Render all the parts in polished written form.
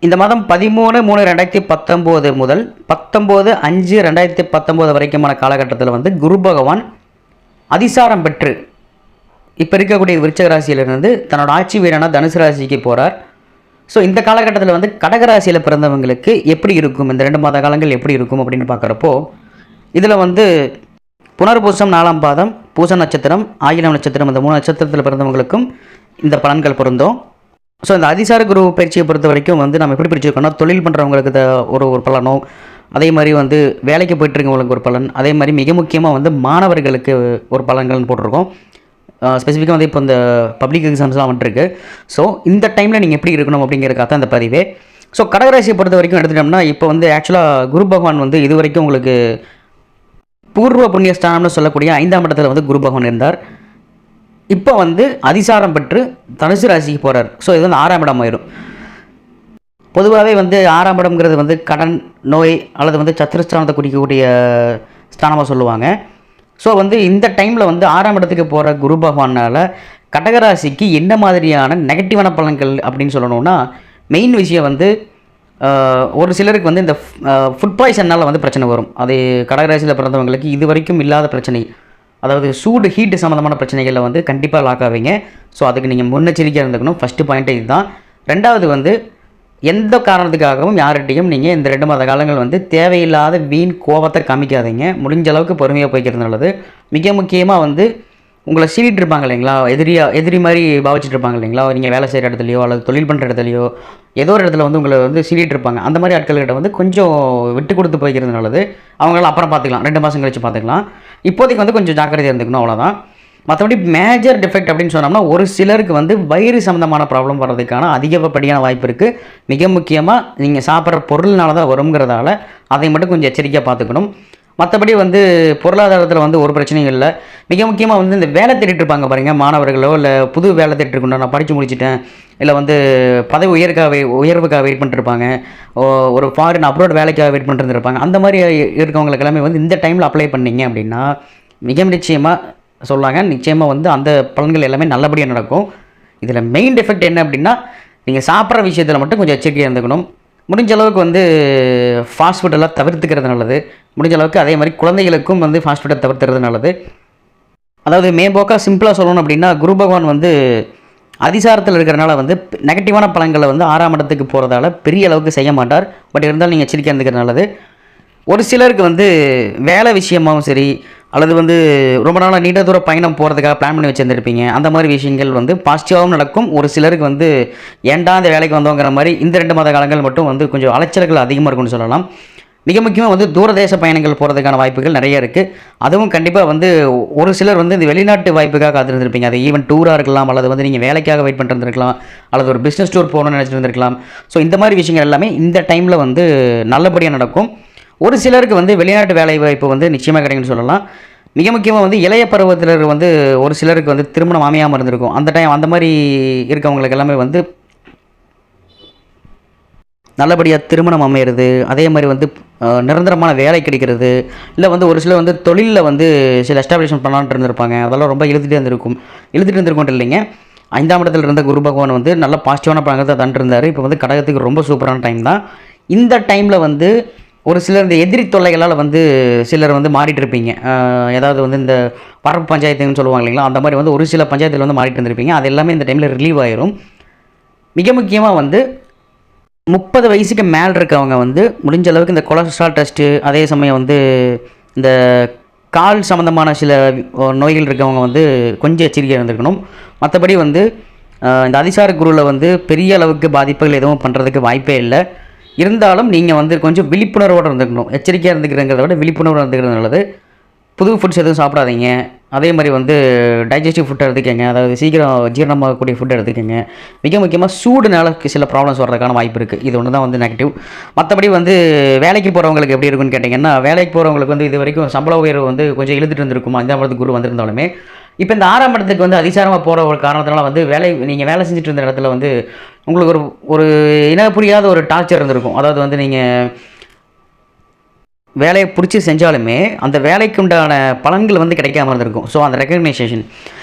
இந்த மாதம் 13/3/2019 முதல் 19/5/2019 வரைக்குமான காலகட்டத்தில் வந்து குரு பகவான் அதிசாரம் பெற்று இப்போ இருக்கக்கூடிய விருச்சக ராசியிலிருந்து தன்னோட ஆட்சி வீடான தனுசு ராசிக்கு போகிறார். ஸோ இந்த காலகட்டத்தில் வந்து கடகராசியில் பிறந்தவங்களுக்கு எப்படி இருக்கும், இந்த 2 மாத காலங்கள் எப்படி இருக்கும் அப்படின்னு பார்க்குறப்போ, இதில் வந்து புனர்பூசம் 4ஆம் பாதம், பூச நட்சத்திரம், ஆயிலம் நட்சத்திரம், இந்த 3 நட்சத்திரத்தில் பிறந்தவங்களுக்கும் இந்த பலன்கள் பொருந்தும். ஸோ இந்த அதிசார குரு பயிற்சியை பொறுத்த வரைக்கும் வந்து நம்ம எப்படி பிரிச்சுருக்கோம்னா, தொழில் பண்ணுறவங்களுக்கு ஒரு பலனும், அதே மாதிரி வந்து வேலைக்கு போயிட்டுருக்கவங்களுக்கு ஒரு பலன், அதே மாதிரி மிக முக்கியமாக வந்து மாணவர்களுக்கு ஒரு பலன்கள்னு போட்டிருக்கோம். ஸ்பெசிஃபிக்காக வந்து இப்போ இந்த பப்ளிக் எக்ஸாம்ஸ்லாம் வந்துட்டுருக்கு. ஸோ இந்த டைமில் நீங்கள் எப்படி இருக்கணும் அப்படிங்கிறக்காக தான் இந்த பதிவே. ஸோ கடகராசியை பொறுத்த வரைக்கும் எடுத்துட்டோம்னா, இப்போ வந்து ஆக்சுவலாக குரு பகவான் வந்து இது வரைக்கும் உங்களுக்கு பூர்வ புண்ணிய ஸ்தானம்னு சொல்லக்கூடிய 5ஆம் இடத்துல வந்து குரு பகவான் இருந்தார். இப்போ வந்து அதிசாரம் பெற்று தனுசு ராசிக்கு போகிறார். ஸோ இது வந்து 6ஆம் இடம் ஆயிரும். பொதுவாகவே வந்து 6ஆம் இடம்ங்கிறது வந்து கடன், நோய் அல்லது வந்து சத்துருஸ்தானத்தை குறிக்கக்கூடிய ஸ்தானமாக சொல்லுவாங்க. ஸோ வந்து இந்த டைமில் வந்து 6ஆம் இடத்துக்கு போகிற குரு பகவானால் கடகராசிக்கு என்ன மாதிரியான நெகட்டிவான பலன்கள் அப்படின்னு சொல்லணும்னா, மெயின் விஷயம் வந்து ஒரு சிலருக்கு வந்து இந்த ஃபுட் பாய்சன்னால் வந்து பிரச்சனை வரும். அது கடகராசியில் பிறந்தவங்களுக்கு இது வரைக்கும் இல்லாத பிரச்சனை, அதாவது சூடு ஹீட்டு சம்மந்தமான பிரச்சனைகளில் வந்து கண்டிப்பாக லாக் ஆவீங்க. ஸோ அதுக்கு நீங்கள் முன்னெச்சரிக்கையாக இருந்துக்கணும். ஃபஸ்ட்டு பாயிண்ட்டு இதுதான். 2வது வந்து எந்த காரணத்துக்காகவும் யார்கிட்டையும் நீங்கள் இந்த 2 மாத காலங்கள் வந்து தேவையில்லாத வீண் கோபத்தை காமிக்காதீங்க. முடிஞ்ச அளவுக்கு பொறுமையாக போய்க்கிறது நல்லது. மிக முக்கியமாக வந்து உங்களை சீடிட்டு இருப்பாங்க இல்லைங்களா, எதிரி மாதிரி பாவிச்சிட்டு இருப்பாங்க இல்லைங்களா, நீங்கள் வேலை செய்கிற இடத்துலையோ அல்லது தொழில் பண்ணுற இடத்துலையோ ஏதோ ஒரு இடத்துல வந்து உங்களை வந்து சீடிட்டு இருப்பாங்க. அந்த மாதிரி ஆட்கள்கிட்ட வந்து கொஞ்சம் விட்டு கொடுத்து போய்க்கிறது நல்லது. அவங்களாம் அப்புறம் பார்த்துக்கலாம், 2 மாதம் கழிச்சு பார்த்துக்கலாம். இப்போதைக்கு வந்து கொஞ்சம் ஜாக்கிரதையாக இருந்துக்கணும், அவ்வளோதான். மற்றபடி மேஜர் டிஃபெக்ட் அப்படின்னு சொன்னோம்னா, ஒரு சிலருக்கு வந்து வயிறு சம்மந்தமான ப்ராப்ளம் வர்றதுக்கான அதிகப்படியான வாய்ப்பு இருக்குது. மிக முக்கியமாக நீங்கள் சாப்பிட்ற பொருள்னால தான் வருங்கிறதால அதை மட்டும் கொஞ்சம் எச்சரிக்கையாக பார்த்துக்கணும். மற்றபடி வந்து பொருளாதாரத்தில் வந்து ஒரு பிரச்சனையும் இல்லை. மிக முக்கியமாக வந்து இந்த வேலை தேடிட்டு இருப்பாங்க பாருங்கள், மாணவர்களோ இல்லை புது வேலை தேடிட்டு இருக்கணும், நான் படித்து முடிச்சிட்டேன், இல்லை வந்து பதவி உயர்வுக்காக வெயிட் பண்ணிட்டுருப்பாங்க, ஒரு ஃபாரின் அப்ரோட் வேலைக்காக வெயிட் பண்ணிட்டு இருப்பாங்க. அந்த மாதிரி இருக்கவங்களுக்கு எல்லாமே வந்து இந்த டைமில் அப்ளை பண்ணிங்க அப்படின்னா மிக நிச்சயமாக சொல்லாங்க, நிச்சயமாக வந்து அந்த பலன்கள் எல்லாமே நல்லபடியாக நடக்கும். இதில் மெயின் டிஃபெக்ட் என்ன அப்படின்னா, நீங்கள் சாப்பிட்ற விஷயத்தில் மட்டும் கொஞ்சம் எச்சரிக்கையாக இருந்துக்கணும். முடிஞ்ச அளவுக்கு வந்து ஃபாஸ்ட் ஃபுட்டெல்லாம் தவிர்த்துக்கிறது நல்லது. முடிஞ்ச அளவுக்கு அதே மாதிரி குழந்தைகளுக்கும் வந்து ஃபாஸ்ட் ஃபுட்டை தவிர்த்துறது நல்லது. அதாவது மேம்போக்காக சிம்பிளாக சொல்லணும் அப்படின்னா, குரு பகவான் வந்து அதிசாரத்தில் இருக்கிறனால வந்து நெகட்டிவான பலன்களை வந்து 6ஆம் இடத்துக்கு போகிறதால பெரிய அளவுக்கு செய்ய மாட்டார். பட் இருந்தாலும் நீங்கள் எச்சரிக்கையாக இருந்துக்கிறது நல்லது. ஒரு சிலருக்கு வந்து வேலை விஷயமாகவும் சரி, அல்லது வந்து ரொம்ப நாளாக நீண்ட தூர பயணம் போகிறதுக்காக பிளான் பண்ணி வச்சுருந்துருப்பீங்க, அந்த மாதிரி விஷயங்கள் வந்து பாசிட்டிவாகவும் நடக்கும். ஒரு சிலருக்கு வந்து ஏன்டா இந்த வேலைக்கு வந்தோங்கிற மாதிரி இந்த 2 மாத காலங்கள் மட்டும் வந்து கொஞ்சம் அலைச்சல்கள் அதிகமாக இருக்கும்னு சொல்லலாம். மிக முக்கியமாக வந்து தூரதேச பயணங்கள் போகிறதுக்கான வாய்ப்புகள் நிறைய இருக்குது. அதுவும் கண்டிப்பாக வந்து ஒரு சிலர் வந்து இந்த வெளிநாட்டு வாய்ப்புக்காக காத்திருந்துருப்பீங்க. அது ஈவன் டூராக இருக்கலாம், அல்லது வந்து நீங்கள் வேலைக்காக வெயிட் பண்ணிருந்துருக்கலாம், அல்லது ஒரு பிஸ்னஸ் டூர் போகணும்னு நினச்சிட்டு இருந்திருக்கலாம். ஸோ இந்த மாதிரி விஷயங்கள் எல்லாமே இந்த டைமில் வந்து நல்லபடியாக நடக்கும். ஒரு சிலருக்கு வந்து வெளிநாட்டு வேலை வாய்ப்பு வந்து நிச்சயமாக கிடைக்குன்னு சொல்லலாம். மிக முக்கியமாக வந்து இளைய பருவத்தினர் வந்து ஒரு சிலருக்கு வந்து திருமணம் அமையாமல் இருந்திருக்கும். அந்த மாதிரி இருக்கவங்களுக்கு எல்லாமே வந்து நல்லபடியாக திருமணம் அமையிறது, அதே மாதிரி வந்து நிரந்தரமான வேலை கிடைக்கிறது, இல்லை வந்து ஒரு சிலர் வந்து தொழிலில் வந்து சில எஸ்டாப்ளிஷ்மெண்ட் பண்ணலான்ட்டு இருந்திருப்பாங்க. அதெல்லாம் ரொம்ப இழுத்துகிட்டே இருந்திருக்கும் இல்லைங்க. 5ஆம் இடத்துல இருந்த குரு பகவான் வந்து நல்ல பாசிட்டிவான பழக்கத்தை தந்துருந்தார். இப்போ வந்து கடகத்துக்கு ரொம்ப சூப்பரான டைம் தான். இந்த டைமில் வந்து ஒரு சிலர் இந்த எதிரி தொல்லைகளால் வந்து சிலர் வந்து மாறிட்டு இருப்பீங்க. ஏதாவது வந்து இந்த பரப்பு பஞ்சாயத்துன்னு சொல்லுவாங்க இல்லைங்களா, அந்த மாதிரி வந்து ஒரு சில பஞ்சாயத்தில் வந்து மாறிட்டு இருந்திருப்பீங்க. அது எல்லாமே இந்த டைமில் ரிலீவ் ஆயிரும். மிக முக்கியமாக வந்து 30 வயசுக்கு மேலே இருக்கவங்க வந்து முடிஞ்ச அளவுக்கு இந்த கொலஸ்ட்ரால் டெஸ்ட்டு, அதே சமயம் வந்து இந்த கால் சம்மந்தமான சில நோய்கள் இருக்கவங்க வந்து கொஞ்சம் எச்சரிக்கையாக இருந்திருக்கணும். மற்றபடி வந்து இந்த அதிசார குருவில் வந்து பெரிய அளவுக்கு பாதிப்புகள் எதுவும் பண்ணுறதுக்கு வாய்ப்பே இல்லை. இருந்தாலும் நீங்கள் வந்து கொஞ்சம் விழிப்புணர்வோடு இருந்துக்கணும். எச்சரிக்கையாக இருந்துக்கிறங்கிறத விட விழிப்புணர்வு இருந்துக்கிறது நல்லது. புது ஃபுட்ஸ் எதுவும் சாப்பிடாதீங்க. அதே மாதிரி வந்து டைஜஸ்டிவ் ஃபுட்டை எடுத்துக்கங்க, அதாவது சீக்கிரம் ஜீரணமாகக்கூடிய ஃபுட்டை எடுத்துக்கங்க. மிக முக்கியமாக சூடுனால சில ப்ராப்ளம்ஸ் வர்றதுக்கான வாய்ப்பு இருக்குது. இது ஒன்று தான் வந்து நெகட்டிவ். மற்றபடி வந்து வேலைக்கு போகிறவங்களுக்கு எப்படி இருக்குன்னு கேட்டிங்கன்னா, வேலைக்கு போகிறவங்களுக்கு வந்து இது வரைக்கும் சம்பள உயர்வு வந்து கொஞ்சம் இழுத்துட்டு இருந்திருக்கும் 5ஆம் இடத்துக்கு குரு வந்திருந்தாலுமே. இப்போ இந்த 6ஆம் இடத்துக்கு வந்து அதிசாரமாக போகிற ஒரு காரணத்தினால வந்து நீங்கள் வேலை செஞ்சுட்டு இருந்த இடத்துல வந்து உங்களுக்கு ஒரு இன புரியாத ஒரு டார்ச்சர் இருந்திருக்கும். அதாவது வந்து நீங்கள் வேலையை பிடிச்சி செஞ்சாலுமே அந்த வேலைக்கு உண்டான பலன்கள் வந்து கிடைக்காம இருந்திருக்கும். ஸோ அந்த ரெக்கக்னைசேஷன்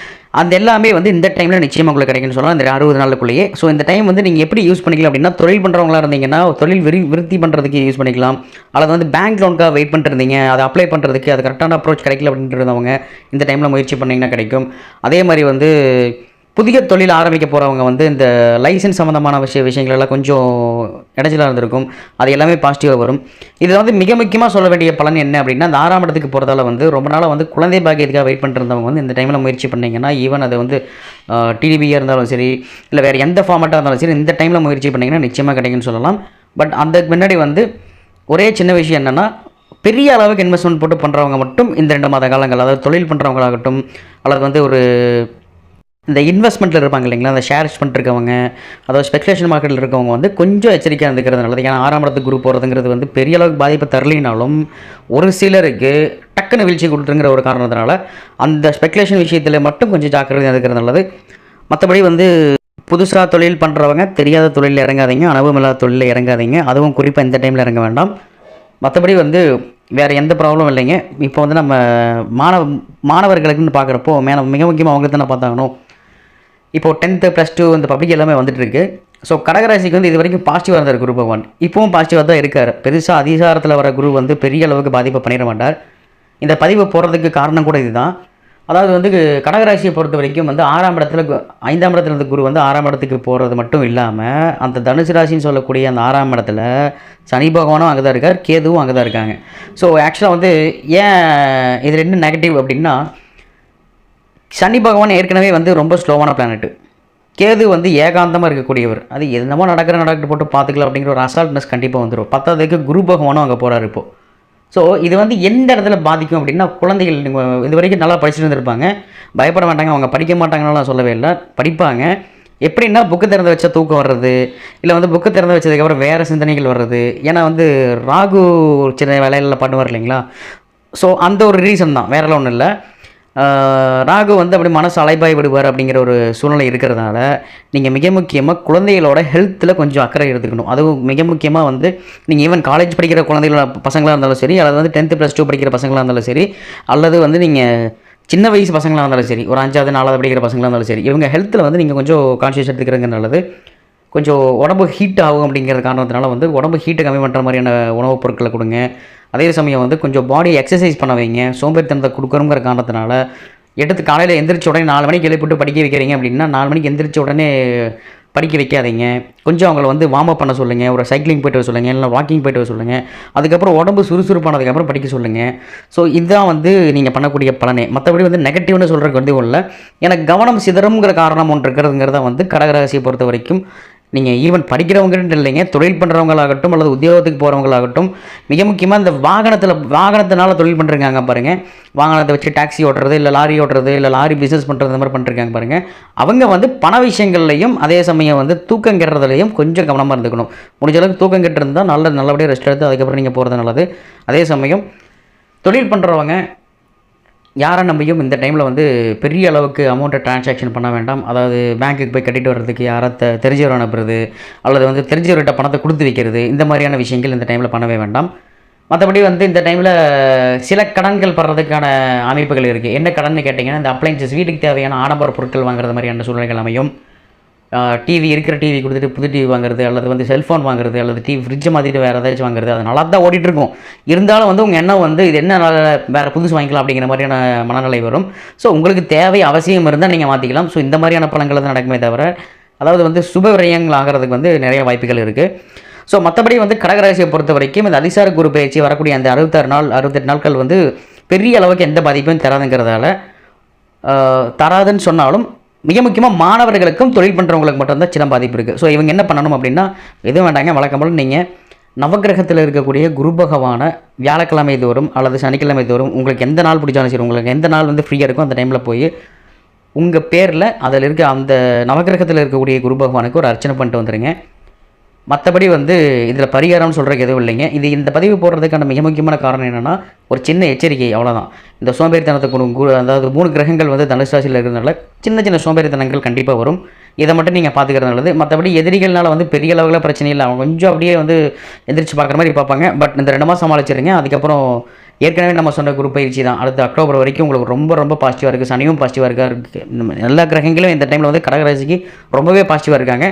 அந்த எல்லாமே வந்து இந்த டைமில் நிச்சயமாக உங்களுக்கு கிடைக்குன்னு சொல்லலாம், இந்த 60 நாளுக்குள்ளேயே. ஸோ இந்த டைம் வந்து நீங்கள் எப்படி யூஸ் பண்ணிக்கலாம் அப்படின்னா, தொழில் பண்ணுறவங்களா இருந்தீங்கன்னா தொழில் விருத்தி பண்ணுறதுக்கு யூஸ் பண்ணிக்கலாம். அல்லது வந்து பேங்க் லோனுக்காக வெயிட் பண்ணிருந்தீங்க, அதை அப்ளை பண்ணுறதுக்கு அது கரெக்டான அப்ரோச் கிடைக்கல அப்படின்ட்டு இருந்தவங்க இந்த டைமில் முயற்சி பண்ணிங்கன்னா கிடைக்கும். அதே மாதிரி வந்து புதிய தொழில் ஆரம்பிக்க போகிறவங்க வந்து இந்த லைசன்ஸ் சம்மந்தமான விஷயங்கள் எல்லாம் கொஞ்சம் இடைஞ்சலாக இருந்திருக்கும். அது எல்லாமே பாசிட்டிவாக வரும். இதில் வந்து மிக முக்கியமாக சொல்ல வேண்டிய பலன் என்ன அப்படின்னா, அந்த 6ஆம் இடத்துக்கு போகிறதால வந்து ரொம்ப நாளாக வந்து குழந்தை பாக்கியத்துக்காக வெயிட் பண்ணிருந்தவங்க வந்து இந்த டைமில் முயற்சி பண்ணிங்கன்னா, ஈவன் அது வந்து டிடிபியாக இருந்தாலும் சரி, இல்லை வேறு எந்த ஃபார்மேட்டாக இருந்தாலும் சரி, இந்த டைமில் முயற்சி பண்ணிங்கன்னா நிச்சயமாக கிடைக்குன்னு சொல்லலாம். பட் அதுக்கு முன்னாடி வந்து ஒரே சின்ன விஷயம் என்னென்னா, பெரிய அளவுக்கு இன்வெஸ்ட்மெண்ட் போட்டு பண்ணுறவங்க மட்டும் இந்த 2 மாத காலங்கள், அதாவது தொழில் பண்ணுறவங்களாகட்டும், அல்லது வந்து ஒரு இந்த இன்வெஸ்ட்மெண்ட்டில் இருப்பாங்க இல்லைங்களா, அந்த ஷேர்ஸ் பண்ணிருக்கவங்க, அதாவது ஸ்பெகுலேஷன் மார்க்கெட்டில் இருக்கவங்க வந்து கொஞ்சம் எச்சரிக்கையாக இருந்துக்கிறது நல்லது. ஏன்னா 6ஆம் இடத்துக்கு குரு போகிறதுங்கிறது வந்து பெரிய அளவுக்கு பாதிப்பை தரலினாலும் ஒரு சிலருக்கு டக்குன்னு வீழ்ச்சி கொடுத்துருங்கிற ஒரு காரணத்தினால அந்த ஸ்பெகுலேஷன் விஷயத்தில் மட்டும் கொஞ்சம் ஜாக்கிரதையாக இருக்கிறது நல்லது. மற்றபடி வந்து புதுசாக தொழில் பண்ணுறவங்க தெரியாத தொழிலில் இறங்காதீங்க, அனுபவம் இல்லாத தொழிலில் இறங்காதீங்க, அதுவும் குறிப்பாக இந்த டைமில் இறங்க வேண்டாம். மற்றபடி வந்து வேறு எந்த ப்ராப்ளம் இல்லைங்க. இப்போ வந்து நம்ம மாணவர்களுக்குன்னு பார்க்குறப்போ மிக முக்கியமாக அவங்களுக்கு தான் பார்த்தாகணும். இப்போது 10th +2 இந்த பப்ளிக் எல்லாமே வந்துட்டுருக்கு. ஸோ கடகராசிக்கு வந்து இது வரைக்கும் பாசிட்டிவாக இருந்தார் குரு பகவான், இப்போவும் பாசிட்டிவாக தான் இருக்கார். பெருசாக அதிகாரத்தில் வர குரு வந்து பெரிய அளவுக்கு பாதிப்பை பண்ணிட மாட்டார். இந்த பதிவு போடுறதுக்கு காரணம் கூட இதுதான். அதாவது வந்து கடகராசியை பொறுத்த வரைக்கும் வந்து 6ஆம் இடத்துல 5ஆம் இடத்துல இருந்த குரு வந்து 6ஆம் இடத்துக்கு போகிறது மட்டும் இல்லாமல், அந்த தனுசு ராசின்னு சொல்லக்கூடிய அந்த 6ஆம் இடத்துல சனி பகவானும் அங்கே தான் இருக்கார், கேதுவும் அங்கே தான் இருக்காங்க. ஸோ ஆக்சுவலாக வந்து ஏன் இதில் என்ன நெகட்டிவ் அப்படின்னா, சனி பகவான் ஏற்கனவே வந்து ரொம்ப ஸ்லோவான பிளானெட்டு, கேது வந்து ஏகாந்தமாக இருக்கக்கூடியவர். அது என்னமோ நடக்கிட்டு போட்டு பார்த்துக்கலாம் அப்படிங்கிற ஒரு அசால்ட்னஸ் கண்டிப்பாக வந்துடும். 10ஆவதுக்கு குரு பகவானும் அங்கே போகிறார் இப்போது. ஸோ இது வந்து எந்த இடத்துல பாதிக்கும் அப்படின்னா, குழந்தைகள் இது வரைக்கும் நல்லா படிச்சுட்டு இருந்திருப்பாங்க, பயப்பட மாட்டாங்க, அவங்க படிக்க மாட்டாங்கன்னு சொல்லவே இல்லை, படிப்பாங்க. எப்படின்னா புக்கு திறந்து வச்சா தூக்கம் வர்றது, இல்லை வந்து புக்கு திறந்து வச்சதுக்கப்புறம் வேறு சிந்தனைகள் வர்றது. ஏன்னா வந்து ராகு சின்ன வேலையில் பண்ணுவார் இல்லைங்களா, ஸோ அந்த ஒரு ரீசன் தான், வேறெல்லாம் ஒன்றும் இல்லை. ராகு வந்து அப்படி மனசு அலைபாய் விடுவார் அப்படிங்கிற ஒரு சூழ்நிலை இருக்கிறதுனால நீங்கள் மிக முக்கியமாக குழந்தைகளோட ஹெல்த்தில் கொஞ்சம் அக்கறை எடுத்துக்கணும். அதுவும் மிக முக்கியமாக வந்து நீங்கள் ஈவன் காலேஜ் படிக்கிற குழந்தைகளோட பசங்களாக இருந்தாலும் சரி, அல்லது வந்து 10th +2 படிக்கிற பசங்களாக இருந்தாலும் சரி, அல்லது வந்து நீங்கள் சின்ன வயசு பசங்களாக இருந்தாலும் சரி, ஒரு 5ஆவது 4ஆவது படிக்கிற பசங்களாக இருந்தாலும் சரி, இவங்க ஹெல்த்தில் வந்து நீங்கள் கொஞ்சம் கான்ஷியஸ் எடுத்துக்கிறங்க நல்லது. கொஞ்சம் உடம்பு ஹீட் ஆகும் அப்படிங்கிற காரணத்தினால வந்து உடம்பு ஹீட்டை கம்மி பண்ணுற மாதிரியான உணவுப் பொருட்களை கொடுங்க. அதே சமயம் வந்து கொஞ்சம் பாடி எக்ஸசைஸ் பண்ண வைங்க. சோம்பேறித்தனத்தை கொடுக்குறோங்கிற காரணத்தினால எடுத்து காலையில் எந்திரிச்ச உடனே 4 மணிக்கு எழுப்பிட்டு படிக்க வைக்கிறீங்க அப்படின்னா 4 மணிக்கு எந்திரிச்ச உடனே படிக்க வைக்காதீங்க. கொஞ்சம் அவங்கள வந்து வார்ம் அப் பண்ண சொல்லுங்கள், ஒரு சைக்கிளிங் போய்ட்டு வர சொல்லுங்கள், இல்லை வாக்கிங் போய்ட்டு வர சொல்லுங்கள். அதுக்கப்புறம் உடம்பு சுறுசுறுப்பானதுக்கப்புறம் படிக்க சொல்லுங்கள். ஸோ இதுதான் வந்து நீங்கள் பண்ணக்கூடிய பலனே. மற்றபடி வந்து நெகட்டிவ்னு சொல்கிறதுக்கு வந்து இல்லை, எனக்கு கவனம் சிதறுங்கிற காரணம் ஒன்று இருக்கிறதுங்கிறத வந்து கடகராசியை பொறுத்த வரைக்கும் நீங்கள் ஈவன் படிக்கிறவங்கன்ட்டு இல்லைங்க, தொழில் பண்ணுறவங்களாகட்டும் அல்லது உத்தியோகத்துக்கு போகிறவங்களாகட்டும், மிக முக்கியமாக இந்த வாகனத்தினால தொழில் பண்ணுறாங்க பாருங்கள். வாகனத்தை வச்சு டாக்ஸி ஓட்டுறது, இல்லை லாரி ஓட்டுறது, இல்லை லாரி பிஸ்னஸ் பண்ணுறது, இந்த மாதிரி பண்ணிருக்காங்க பாருங்கள். அவங்க வந்து பண விஷயங்கள்லையும் அதே சமயம் வந்து தூக்கம் கெடுறதுலையும் கொஞ்சம் கவனமாக இருந்துக்கணும். முடிஞ்ச அளவுக்கு தூக்கம் கெட்டிருந்தால் நல்லபடியாக ரெஸ்ட் எடுத்து அதுக்கப்புறம் நீங்கள் போகிறது நல்லது. அதே சமயம் தொழில் பண்ணுறவங்க யாரை நம்பியும் இந்த டைமில் வந்து பெரிய அளவுக்கு அமௌண்ட்டை ட்ரான்சாக்ஷன் பண்ண வேண்டாம். அதாவது பேங்க்குக்கு போய் கட்டிட்டு வர்றதுக்கு யாரை தெரிஞ்சவர் அனுப்புறது, அல்லது வந்து தெரிஞ்சவர்கிட்ட பணத்தை கொடுத்து வைக்கிறது, இந்த மாதிரியான விஷயங்கள் இந்த டைமில் பண்ணவே வேண்டாம். மற்றபடி வந்து இந்த டைமில் சில கடன்கள் படுறதுக்கான அமைப்புகள் இருக்குது. என்ன கடன் கேட்டிங்கன்னா, இந்த அப்ளைன்சஸ், வீட்டுக்கு தேவையான ஆடம்பர பொருட்கள் வாங்குறது மாதிரியான சூழ்நிலைகள் அமையும். டிவி இருக்கிற டிவி கொடுத்துட்டு புது டிவி வாங்குறது, அல்லது வந்து செல்ஃபோன் வாங்குறது, அல்லது ஃப்ரிட்ஜை மாற்றிட்டு வேறு ஏதாச்சும் வாங்குறது, அது நல்லா தான் ஓடிட்டுருக்கும். இருந்தாலும் வந்து உங்கள் எண்ணம் வந்து இது என்ன வேறு புதுசு வாங்கிக்கலாம் அப்படிங்கிற மாதிரியான மனநிலை வரும். ஸோ உங்களுக்கு தேவை அவசியம் இருந்தால் நீங்கள் மாற்றிக்கலாம். ஸோ இந்த மாதிரியான பலன்கள் தான் நடக்குமே தவிர, அதாவது வந்து சுப விரயங்கள் ஆகிறதுக்கு வந்து நிறைய வாய்ப்புகள் இருக்குது. ஸோ மற்றபடி வந்து கடகராசியை பொறுத்த வரைக்கும் இந்த அதிசார குரு பயிற்சி வரக்கூடிய அந்த 68 நாட்கள் வந்து பெரிய அளவுக்கு எந்த பாதிப்பும் தராதுங்கிறதால, தராதுன்னு சொன்னாலும் மிக முக்கியமாக மாணவர்களுக்கும் தொழில் பண்ணுறவங்களுக்கு மட்டும்தான் சின்ன பாதிப்பு இருக்குது. ஸோ இவங்க என்ன பண்ணணும் அப்படின்னா, எதுவும் வேண்டாங்க, வழக்கம் போல் நீங்கள் நவகிரகத்தில் இருக்கக்கூடிய குரு பகவானை வியாழக்கிழமை தோறும் அல்லது சனிக்கிழமை தோறும் உங்களுக்கு எந்த நாள் பிடிச்சாலும் சரி, உங்களுக்கு எந்த நாள் வந்து ஃப்ரீயாக இருக்கும் அந்த டைமில் போய் உங்கள் பேரில் அதில் இருக்க அந்த நவகிரகத்தில் இருக்கக்கூடிய குரு பகவானுக்கு ஒரு அர்ச்சனை பண்ணிட்டு வந்துடுங்க. மற்றபடி வந்து இதில் பரிகாரம்னு சொல்கிறதுக்கு எதுவும் இல்லைங்க. இந்த பதிவு போடுறதுக்கான மிக முக்கியமான காரணம் என்னென்னா, ஒரு சின்ன எச்சரிக்கை, அவ்வளோதான். இந்த சோம்பேறித்தனத்தை அதாவது 3 கிரகங்கள் வந்து தனுசு ராசியில் இருக்கிறதுனால சின்ன சோம்பேறித்தனங்கள் கண்டிப்பாக வரும். இதை மட்டும் நீங்கள் பார்த்துக்கிறது நல்லது. மற்றபடி எதிரிகள்னால வந்து பெரிய அளவில் பிரச்சனை இல்லை. அவங்க கொஞ்சம் அப்படியே வந்து எந்திரிச்சு பார்க்குற மாதிரி பார்ப்பாங்க. பட் இந்த 2 மாதம் சமாளிச்சிருங்க. அதுக்கப்புறம் ஏற்கனவே நம்ம சொன்ன குரு பயிற்சி தான். அடுத்த அக்டோபர் வரைக்கும் உங்களுக்கு ரொம்ப ரொம்ப பாசிட்டிவாக இருக்குது. சனியும் பாசிட்டிவாக இருக்குது. எல்லா கிரகங்களும் இந்த டைமில் வந்து கடகராசிக்கு ரொம்பவே பாசிட்டிவாக இருக்காங்க.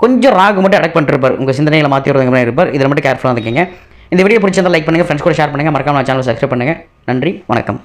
கொஞ்சம் ராகு மட்டும் அடக் பண்ணிருப்பார். உங்கள் சிந்தனையில் மாற்றி வருவங்க மாதிரி இருப்பார். இதில் மட்டும் கேர்ஃபுல்லாக இருந்துக்கங்க. இந்த வீடியோ பிடிச்சிருந்தால் லைக் பண்ணுங்கள், ஃப்ரெண்ட்ஸ் கூட ஷேர் பண்ணுங்கள், மறக்காம சேனலை சப்ஸ்கிரைப் பண்ணுங்கள். நன்றி, வணக்கம்.